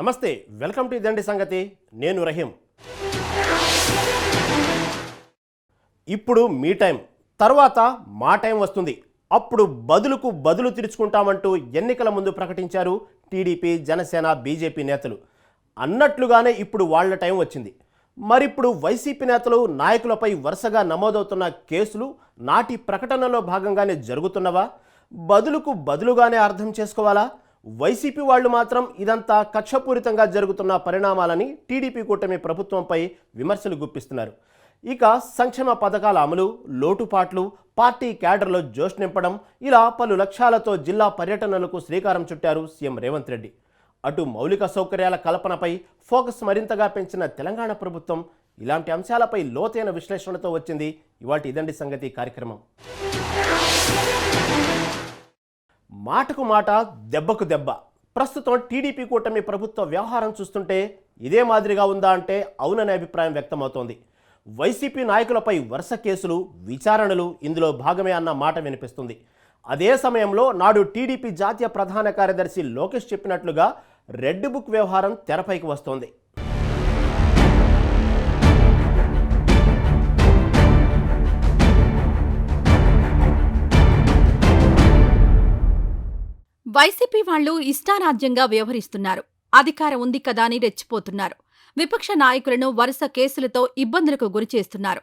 నమస్తే, welcome to ఇదండి సంగతి. నేను రహీం. ఇప్పుడు మీ టైం, తర్వాత మా టైం వస్తుంది. అప్పుడు బదులుకు బదులు తీర్చుకుంటామంటూ ఎన్నికల ముందు ప్రకటించారు టీడీపీ, జనసేన, బీజేపీ నేతలు. అన్నట్లుగానే ఇప్పుడు వాళ్ళ టైం వచ్చింది. మరిప్పుడు వైసీపీ నేతలు, నాయకులపై వరుసగా నమోదవుతున్న కేసులు నాటి ప్రకటనలో భాగంగానే జరుగుతున్నవా? బదులుకు బదులుగానే అర్థం చేసుకోవాలా? వైసీపీ వాళ్ళు మాత్రం ఇదంతా కక్షపూరితంగా జరుగుతున్న పరిణామాలని టీడీపీ కూటమి ప్రభుత్వంపై విమర్శలు గుప్పిస్తున్నారు. ఇక సంక్షేమ పథకాల అమలు, లోటుపాట్లు, పార్టీ క్యాడర్లో జోష్ నింపడం, ఇలా పలు లక్ష్యాలతో జిల్లా పర్యటనలకు శ్రీకారం చుట్టారు సీఎం రేవంత్ రెడ్డి. అటు మౌలిక సౌకర్యాల కల్పనపై ఫోకస్ మరింతగా పెంచిన తెలంగాణ ప్రభుత్వం ఇలాంటి అంశాలపై లోతైన విశ్లేషణతో వచ్చింది ఇవాల్టి ఇదండి సంగతి కార్యక్రమం. మాటకు మాట, దెబ్బకు దెబ్బ. ప్రస్తుతం టీడీపీ కూటమి ప్రభుత్వ వ్యవహారం చూస్తుంటే ఇదే మాదిరిగా ఉందా అంటే అవుననే అభిప్రాయం వ్యక్తమవుతోంది. వైసీపీ నాయకులపై వరుస కేసులు, విచారణలు ఇందులో భాగమే అన్న మాట వినిపిస్తుంది. అదే సమయంలో నాడు టీడీపీ జాతీయ ప్రధాన కార్యదర్శి లోకేష్ చెప్పినట్లుగా రెడ్ బుక్ వ్యవహారం తెరపైకి వస్తోంది. వైసీపీ వాళ్లు ఇష్టారాజ్యంగా వ్యవహరిస్తున్నారు. అధికారం ఉంది కదా అని రెచ్చిపోతున్నారు. విపక్ష నాయకులను వరుస కేసులతో ఇబ్బందులకు గురిచేస్తున్నారు.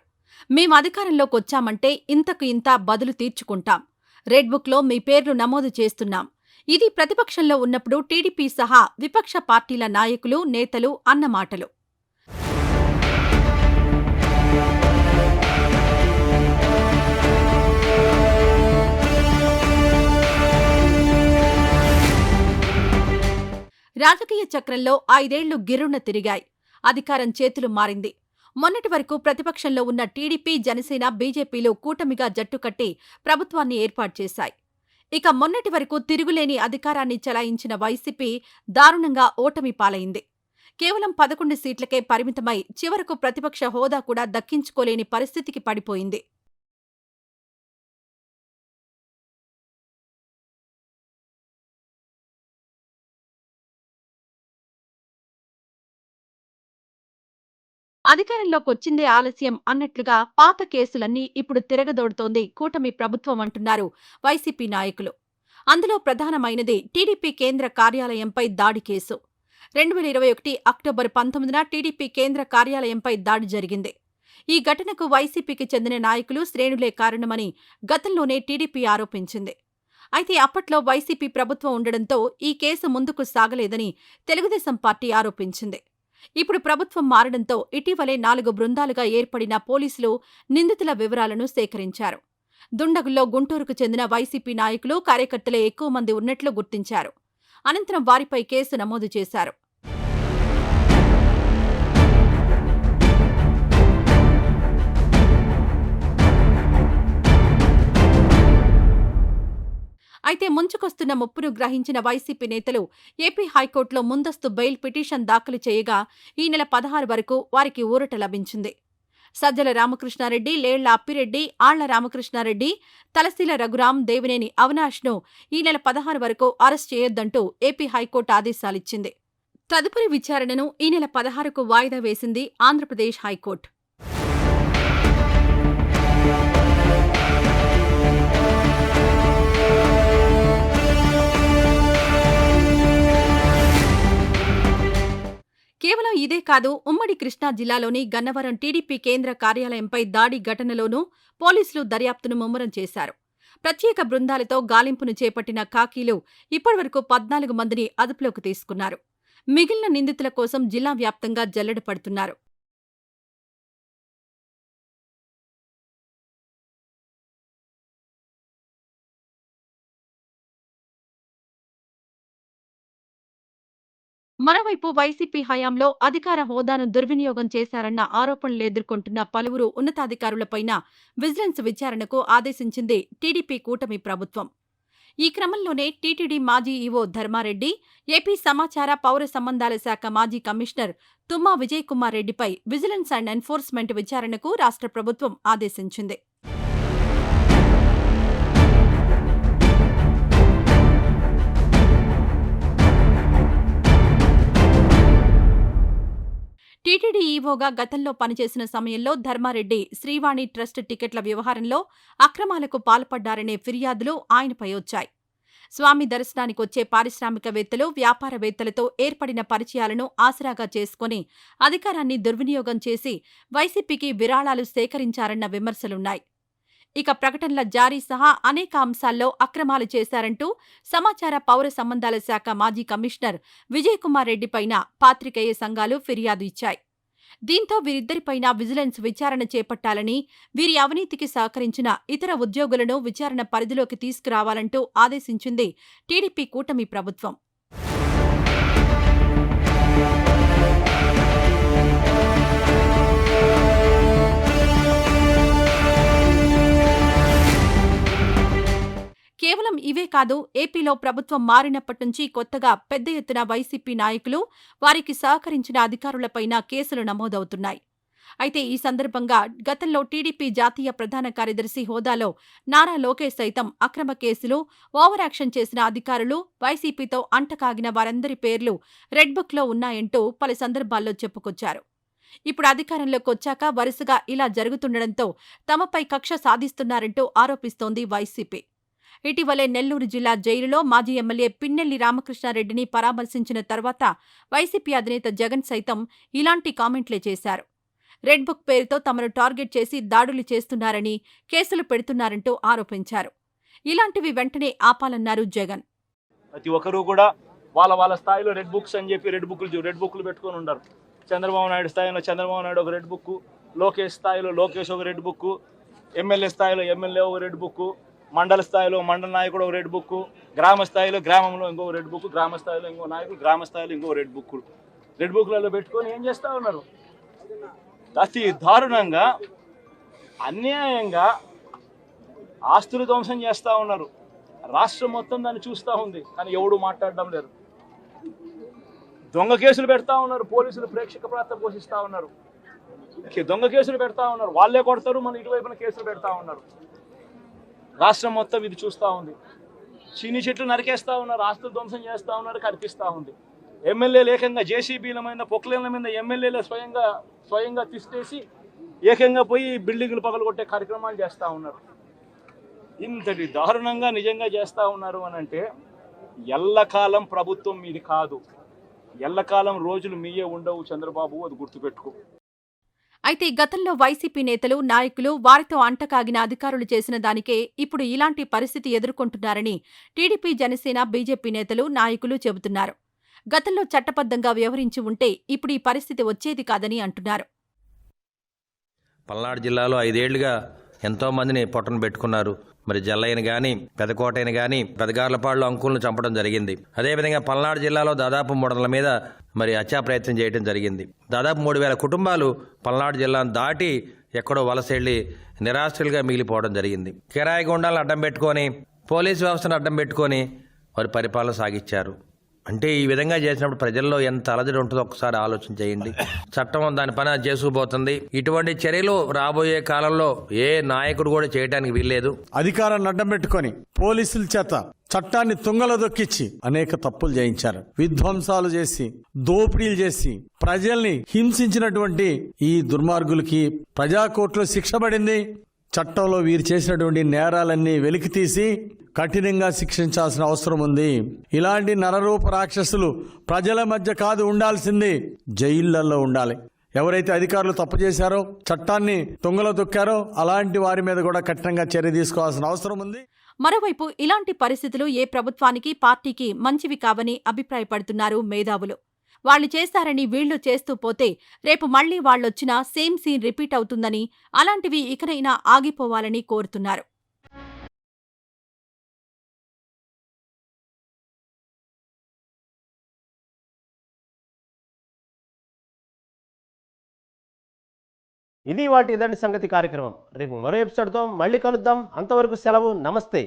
మేం అధికారంలోకొచ్చామంటే ఇంతకు ఇంత బదులు తీర్చుకుంటాం. రెడ్ బుక్లో మీ పేర్లు నమోదు చేస్తున్నాం. ఇది ప్రతిపక్షంలో ఉన్నప్పుడు టీడీపీ సహా విపక్ష పార్టీల నాయకులు, నేతలు అన్న మాటలు. రాజకీయ చక్రంలో 5 ఏళ్లు గిర్రున తిరిగాయి. అధికారం చేతులు మారింది. మొన్నటి వరకు ప్రతిపక్షంలో ఉన్న టీడీపీ, జనసేన, బీజేపీలు కూటమిగా జట్టుకట్టి ప్రభుత్వాన్ని ఏర్పాటు చేశాయి. ఇక మొన్నటి వరకు తిరుగులేని అధికారాన్ని చెలాయించిన వైసీపీ దారుణంగా ఓటమి పాలైంది. కేవలం 11 సీట్లకే పరిమితమై చివరకు ప్రతిపక్ష హోదా కూడా దక్కించుకోలేని పరిస్థితికి పడిపోయింది. అధికారంలోకొచ్చిందే ఆలస్యం అన్నట్లుగా పాత కేసులన్నీ ఇప్పుడు తిరగదోడుతోంది కూటమి ప్రభుత్వం అంటున్నారు వైసీపీ నాయకులు. అందులో ప్రధానమైనది టీడీపీ కేంద్ర కార్యాలయంపై దాడి కేసు. 2021 అక్టోబర్ 19న టీడీపీ కేంద్ర కార్యాలయంపై దాడి జరిగింది. ఈ ఘటనకు వైసీపీకి చెందిన నాయకులు, శ్రేణులే కారణమని గతంలోనే టీడీపీ ఆరోపించింది. అయితే అప్పట్లో వైసీపీ ప్రభుత్వం ఉండడంతో ఈ కేసు ముందుకు సాగలేదని తెలుగుదేశం పార్టీ ఆరోపించింది. ఇప్పుడు ప్రభుత్వం మారడంతో ఇటీవలే 4 బృందాలుగా ఏర్పడిన పోలీసులు నిందితుల వివరాలను సేకరించారు. దుండగుల్లో గుంటూరుకు చెందిన వైసీపీ నాయకులు, కార్యకర్తలే ఎక్కువ మంది ఉన్నట్లు గుర్తించారు. అనంతరం వారిపై కేసు నమోదు చేశారు. అయితే ముంచుకొస్తున్న ముప్పును గ్రహించిన వైసీపీ నేతలు ఏపీ హైకోర్టులో ముందస్తు బెయిల్ పిటిషన్ దాఖలు చేయగా ఈ నెల 16 వరకు వారికి ఊరట లభించింది. సజ్జల రామకృష్ణారెడ్డి, లేళ్ల అప్పిరెడ్డి, ఆళ్ల రామకృష్ణారెడ్డి, తలశీల రఘురాం, దేవినేని అవినాష్ను ఈ నెల 16 వరకు అరెస్ట్ చేయొద్దంటూ ఏపీ హైకోర్టు ఆదేశాలిచ్చింది. తదుపరి విచారణను ఈ నెల 16కు వాయిదా వేసింది ఆంధ్రప్రదేశ్ హైకోర్టు. కేవలం ఇదే కాదు, ఉమ్మడి కృష్ణా జిల్లాలోని గన్నవరం టీడీపీ కేంద్ర కార్యాలయంపై దాడి ఘటనలోనూ పోలీసులు దర్యాప్తును ముమ్మరం చేశారు. ప్రత్యేక బృందాలతో గాలింపును చేపట్టిన ఖాకీలు ఇప్పటివరకు 14 మందిని అదుపులోకి తీసుకున్నారు. మిగిలిన నిందితుల కోసం జిల్లా వ్యాప్తంగా జల్లెడ పడుతున్నారు. మరోవైపు వైసీపీ హయాంలో అధికార హోదాను దుర్వినియోగం చేశారన్న ఆరోపణలు ఎదుర్కొంటున్న పలువురు ఉన్నతాధికారులపైన విజిలెన్స్ విచారణకు ఆదేశించింది టీడీపీ కూటమి ప్రభుత్వం. ఈ క్రమంలోనే టీటీడీ మాజీ ఈవో ధర్మారెడ్డి, ఏపీ సమాచార, పౌర సంబంధాల శాఖ మాజీ కమిషనర్ తుమ్మా విజయ్ కుమార్ రెడ్డిపై విజిలెన్స్ అండ్ ఎన్ఫోర్స్మెంట్ విచారణకు రాష్ట్ర ప్రభుత్వం ఆదేశించింది. టీటీడీ ఈవోగా గతంలో పనిచేసిన సమయంలో ధర్మారెడ్డి శ్రీవాణి ట్రస్ట్ టికెట్ల వ్యవహారంలో అక్రమాలకు పాల్పడ్డారనే ఫిర్యాదులు ఆయనపై వచ్చాయి. స్వామి దర్శనానికొచ్చే పారిశ్రామికవేత్తలు, వ్యాపారవేత్తలతో ఏర్పడిన పరిచయాలను ఆసరాగా చేసుకుని అధికారాన్ని దుర్వినియోగం చేసి వైసీపీకి విరాళాలు సేకరించారన్న విమర్శలున్నాయి. ఇక ప్రకటనల జారీ సహా అనేక అంశాల్లో అక్రమాలు చేశారంటూ సమాచార పౌర సంబంధాల శాఖ మాజీ కమిషనర్ విజయకుమార్ రెడ్డిపైన పాత్రికేయ సంఘాలు ఫిర్యాదు ఇచ్చాయి. దీంతో వీరిద్దరిపైనా విజిలెన్స్ విచారణ చేపట్టాలని, వీరి అవినీతికి సహకరించిన ఇతర ఉద్యోగులను విచారణ పరిధిలోకి తీసుకురావాలంటూ ఆదేశించింది టీడీపీ కూటమి ప్రభుత్వం. కేవలం ఇవే కాదు, ఏపీలో ప్రభుత్వం మారినప్పటి నుంచి కొత్తగా పెద్ద ఎత్తున వైసీపీ నాయకులు, వారికి సహకరించిన అధికారులపైన కేసులు నమోదవుతున్నాయి. అయితే ఈ సందర్భంగా గతంలో టీడీపీ జాతీయ ప్రధాన కార్యదర్శి హోదాలో నారా లోకేష్ సైతం అక్రమ కేసులు, ఓవర్ యాక్షన్ చేసిన అధికారులు, వైసీపీతో అంటకాగిన వారందరి పేర్లు రెడ్ బుక్లో ఉన్నాయంటూ పలు సందర్భాల్లో చెప్పుకొచ్చారు. ఇప్పుడు అధికారంలోకొచ్చాక వరుసగా ఇలా జరుగుతుండటంతో తమపై కక్ష సాధిస్తున్నారంటూ ఆరోపిస్తోంది వైసీపీ. ఇటీవలే నెల్లూరు జిల్లా జైలులో మాజీ ఎమ్మెల్యే పిన్నెల్లి రామకృష్ణారెడ్డిని పరామర్శించిన తర్వాత వైసీపీ అధినేత జగన్ సైతం ఇలాంటి కామెంట్లే చేశారు. రెడ్ బుక్ పేరుతో తమను టార్గెట్ చేసి దాడులు చేస్తున్నారని, కేసులు పెడుతున్నారంటూ ఆరోపించారు. ఇలాంటివి వెంటనే ఆపాలన్నారు జగన్. ప్రతి ఒక్కరూ కూడా వాళ్ళ స్థాయిలో రెడ్ బుక్స్ అని చెప్పి రెడ్ బుక్లు పెట్టుకొని ఉన్నారు. చంద్రబాబు నాయుడు స్థాయిలో చంద్రబాబు నాయుడు ఒక రెడ్ బుక్, లోకేష్ స్థాయిలో లోకేష్ ఒక రెడ్ బుక్, ఎమ్మెల్యే స్థాయిలో ఎమ్మెల్యే ఒక రెడ్ బుక్, మండల స్థాయిలో మండల నాయకుడు ఒక రెడ్ బుక్, గ్రామ స్థాయిలో గ్రామంలో ఇంకో రెడ్ బుక్, గ్రామ స్థాయిలో ఇంకో నాయకుడు, గ్రామ స్థాయిలో ఇంకో రెడ్ బుక్లలో పెట్టుకొని ఏం చేస్తూ ఉన్నారు? అతి దారుణంగా అన్యాయంగా ఆస్తులు ధ్వంసం చేస్తూ ఉన్నారు. రాష్ట్రం మొత్తం దాన్ని చూస్తూ ఉంది, కానీ ఎవడు మాట్లాడడం లేదు. దొంగ కేసులు పెడతా ఉన్నారు, పోలీసులు ప్రేక్షక పాత్ర పోషిస్తూ ఉన్నారు. దొంగ కేసులు పెడతా ఉన్నారు, వాళ్ళే కొడతారు, మన ఇటువైపున కేసులు పెడతా ఉన్నారు. రాష్ట్రం మొత్తం ఇది చూస్తూ ఉంది. చీని చెట్లు నరికేస్తూ ఉన్నారు, ఆస్తులు ధ్వంసం చేస్తూ ఉన్నారు, కనిపిస్తూ ఉంది. ఎమ్మెల్యేలు ఏకంగా జేసీబీల మీద, పొక్లేన్ల మీద ఎమ్మెల్యేలు స్వయంగా తీసేసి ఏకంగా పోయి బిల్డింగులు పగలగొట్టే కార్యక్రమాలు చేస్తూ ఉన్నారు. ఇంతటి దారుణంగా నిజంగా చేస్తూ ఉన్నారు అని అంటే ఎల్లకాలం ప్రభుత్వం మీది కాదు, ఎల్లకాలం రోజులు మీయే ఉండవు చంద్రబాబు, అది గుర్తుపెట్టుకో. అయితే గతంలో వైసీపీ నేతలు, నాయకులు, వారితో అంటకాగిన అధికారులు చేసిన దానికే ఇప్పుడు ఇలాంటి పరిస్థితి ఎదుర్కొంటున్నారని టీడీపీ, జనసేన, బీజేపీ నేతలు, నాయకులు చెబుతున్నారు. గతంలో చట్టబద్ధంగా వ్యవహరించి ఉంటే ఇప్పుడు ఈ పరిస్థితి వచ్చేది కాదని అంటున్నారు. పల్నాడు జిల్లాలో 5 ఏళ్లుగా ఎంతోమందిని పొట్టను పెట్టుకున్నారు. మరి జల్లయ్యని కానీ, పెదకోటయ్యని కానీ, పెదగార్లపాడులో అంకులను చంపడం జరిగింది. అదేవిధంగా పల్నాడు జిల్లాలో దాదాపు 300 మీద మరి హత్యా ప్రయత్నం చేయడం జరిగింది. దాదాపు 3000 కుటుంబాలు పల్నాడు జిల్లాను దాటి ఎక్కడో వలస వెళ్లి నిరాశ్రులుగా మిగిలిపోవడం జరిగింది. కిరాయి గుండాలను అడ్డం పెట్టుకొని, పోలీసు వ్యవస్థను అడ్డం పెట్టుకొని వారి పరిపాలన సాగించారు. అంటే ఈ విధంగా చేసినప్పుడు ప్రజల్లో ఎంత అలజడి ఉంటుందో ఒకసారి ఆలోచన చేయండి. చట్టం దాని పని చేసుకుపోతుంది. ఇటువంటి చర్యలు రాబోయే కాలంలో ఏ నాయకుడు కూడా చేయడానికి వీల్లేదు. అధికారాన్ని అడ్డం పెట్టుకొని పోలీసుల చేత చట్టాన్ని తుంగలో దొక్కిచ్చి అనేక తప్పులు చేయించారు. విధ్వంసాలు చేసి, దోపిడీలు చేసి, ప్రజల్ని హింసించినటువంటి ఈ దుర్మార్గులకి ప్రజాకోర్టులో శిక్ష పడింది. చట్టంలో వీరు చేసినటువంటి నేరాలన్నీ వెలికితీసి కఠినంగా శిక్షించాల్సిన అవసరం ఉంది. ఇలాంటి నరరూప రాక్షసులు ప్రజల మధ్య కాదు ఉండాల్సింది, జైళ్లలో ఉండాలి. ఎవరైతే అధికారులు తప్పు చేశారో, చట్టాన్ని తుంగలో దొక్కారో అలాంటి వారి మీద కూడా కఠినంగా చర్య తీసుకోవాల్సిన అవసరం ఉంది. మరోవైపు ఇలాంటి పరిస్థితులు ఏ ప్రభుత్వానికి, పార్టీకి మంచివి కావని అభిప్రాయపడుతున్నారు మేధావులు. వాళ్లు చేశారని వీళ్లు చేస్తూ పోతే రేపు మళ్లీ వాళ్లొచ్చినా సేమ్ సీన్ రిపీట్ అవుతుందని, అలాంటివి ఇకనైనా ఆగిపోవాలని కోరుతున్నారు. ఇది వాటి ఇదండి సంగతి కార్యక్రమం. రేపు మరో ఎపిసోడ్తో మళ్ళీ కలుద్దాం. అంతవరకు సెలవు, నమస్తే.